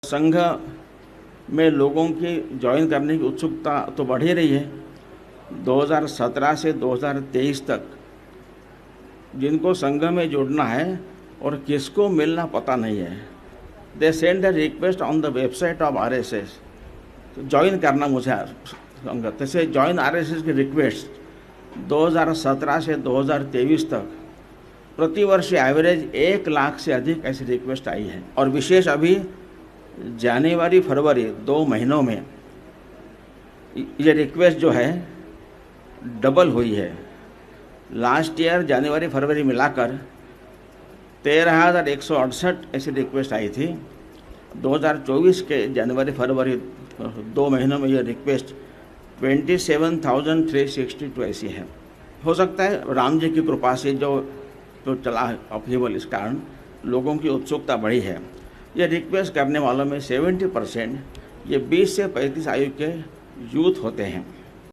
संघ में लोगों की ज्वाइन करने की उत्सुकता तो बढ़ ही रही है। 2017 से 2023 तक जिनको संघ में जुड़ना है और किसको मिलना पता नहीं है, they send a request on the website of RSS, तो ज्वाइन करना मुझे संघ। जैसे ज्वाइन RSS की रिक्वेस्ट 2017 से 2023 तक प्रतिवर्ष एवरेज 1 लाख से अधिक ऐसी रिक्वेस्ट आई है। और विशेष अभी जनवरी फरवरी 2 महीनों में ये रिक्वेस्ट जो है डबल हुई है। लास्ट ईयर जनवरी फरवरी मिलाकर 13,168 ऐसी रिक्वेस्ट आई थी। 2024 के जनवरी फरवरी 2 महीनों में ये रिक्वेस्ट 27,362 ऐसी है। हो सकता है राम जी की कृपा से जो चला अपहीवल, इस कारण लोगों की उत्सुकता बढ़ी है। ये रिक्वेस्ट करने वालों में 70% ये 20 से 35 आयु के यूथ होते हैं।